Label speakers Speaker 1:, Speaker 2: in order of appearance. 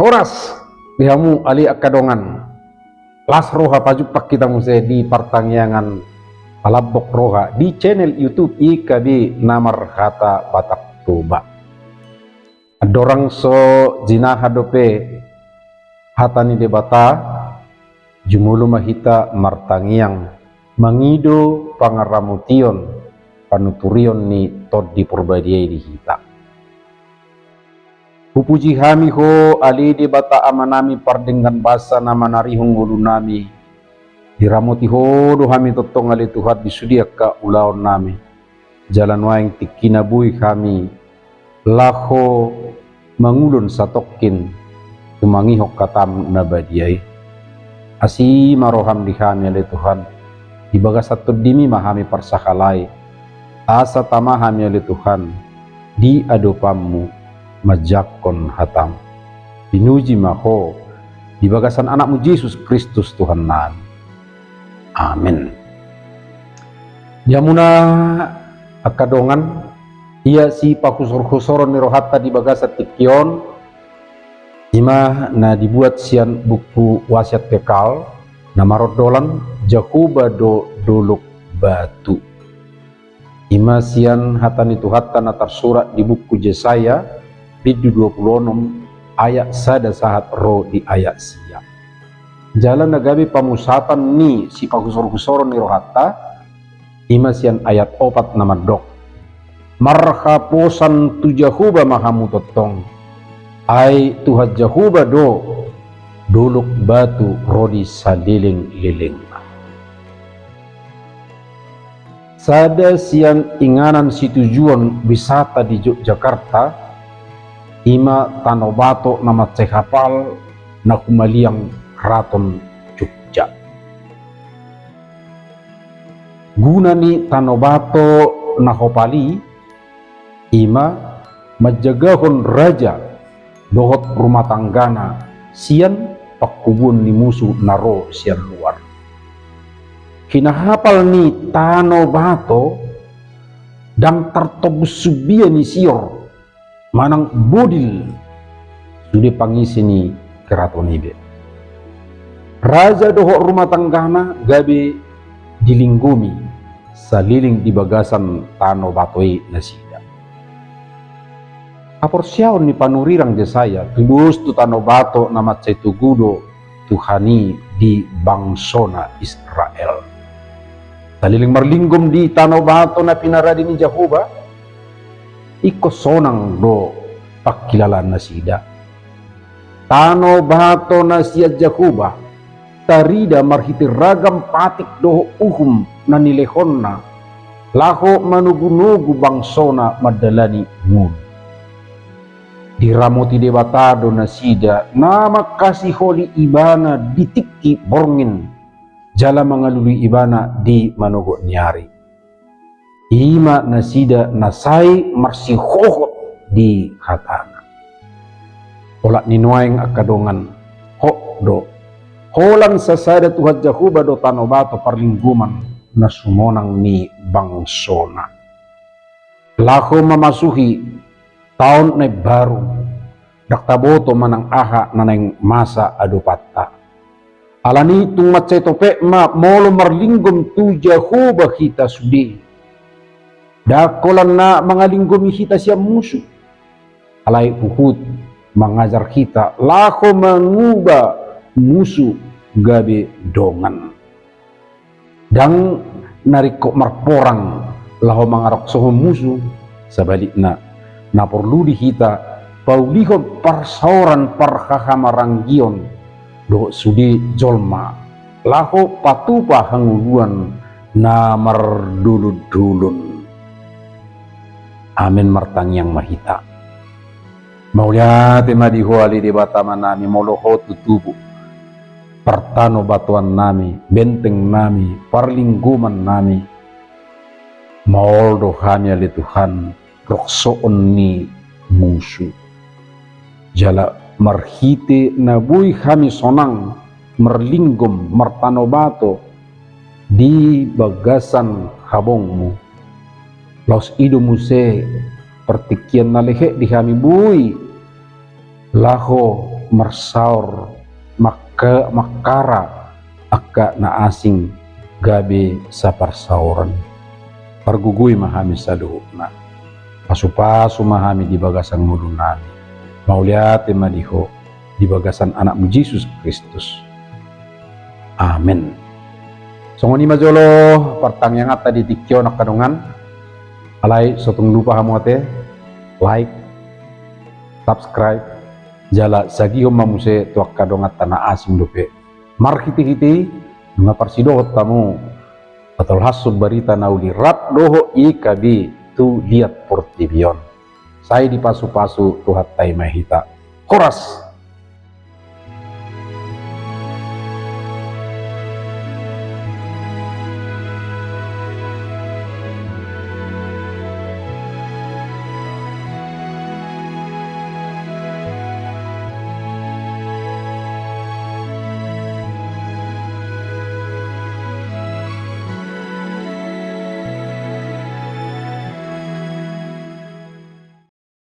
Speaker 1: Horas dihamu ali akadongan las roha pajupak kita muse di pertangyangan palabok roha di channel YouTube IKB Namar Hata Batak Toba. Adorang so jina hadope hatani de bata jumulu mahita martangiang mangido pangaramution panuturion ni tod di purbadiai di hita. Pupuji kami ho ali di bata amanami pardenggan basa nama narihong ulu nami diramuti ho do kami totong ali Tuhan disudia ka ulaon nami jalan waing tikinabui kami laho mangulun satokin tumangihok katam nabadiai asi maroham di kami ali Tuhan dibaga satu dimi mahami parsakalai asa tamahami ali Tuhan di adopammu majakon hatam pinuji maho di bagasan anakmu Yesus Kristus Tuhan nan. Amin. Diamuna akadongan ia si pakusor-kusoron ni rohata di bagasa tikion ima na dibuat sian buku wasiat kekal na marodolan Jakuba do doluk batu ima sian hatani tuhata na tersurat di buku Yesaya Bidu 26 ayat sada sahat ro di ayat siap. Jalan nagabi pamusatan ni si pagusor-gusoron ni rohata ima sian ayat opat nama dok. Marhaposan tu Jahuba mahamu totong. Ay Tuhan Jahuba do doluk batu rodi saliling-liling. Sada sian inganan si tujuan wisata di Yogyakarta ima tanobato nama cekapal na kumaliang keraton Jogja. Guna ni tanobato na hopali ima majagahon raja dohot rumah tanggana sian pakubun ni musuh naro sian luar. Kinahapal ni tanobato dang tertobus subia ni sior manang bodil sudah pangisi ni keraton ibe. Raja doho rumah tanggana gabe dilinggumi saliling di bagasan tano batoi nasida. Aporsiaon ni panurirang Yesaya tulus tu tano bato nama cetugudo Tuhani di bangsona Israel. Saliling marlinggum di tano bato na pinaradi ni Jahuba iko sonang do pakilalan na sida. Tano bato na siya Jakuba, tarida marhiti ragam patik do uhum na nilehon na, laho manugunugu bangsona madalani ngun. Diramuti debatado na sida, nama kasih holi ibana ditiki borngin, jala mangalului ibana di manugo nyari. Ima nasida nasai marsihohot di hatana. Olak ninuaing akadongan ho do holan sasada Tuhan Jahuba do tanobato parlingguman na sumonang ni bangsona. Laho mamasuhi tahun na baru daktaboto manang aha nanang masa adupata. Alani tung matsetope ma molo marlinggum tu Jahuba kita sudi. Dakolan na mga linggumi kita siya musuh. Alay uhud mengajar kita laho mengubah musuh gabe dongan. Dang nariko marporang laho mangarok soho musuh sebaliknya na perlu di kita paulihon parsauran parhahamaranggion do sudi jolma laho patupa hanguluan na mardulud-dulun. Amin martangyang mahita. Maulia temadiho ali di batama nami moloho tutubu. Pertano batuan nami, benteng nami, parlingguman nami. Maoldo kami ali Tuhan, roksoon ni musuh. Jala marhite nabui kami sonang, merlinggum martano bato di bagasan habongmu. Laos ido muse pertikian nalehe di kami bui laho marsaur makara akka na asing gabe sa parsauran. Pargugui mahami sa na pasu-pasu mahami di bagasan mulo nami. Mauliate madiho di bagasan anakmu Yesus Kristus. Amin. So ngoni majolo partang yang tadi tikyo nak kadungan. Alay sotong lupa hamu ate like, subscribe, jala sagi mamuse tuak kadongat tanah asing dope. Mar hiti-hiti nga parsidot tamu atau hasud barita nauli rat doho ikabi tu lihat portibion. Saya di pasu-pasu tuhat tay mahita. Horas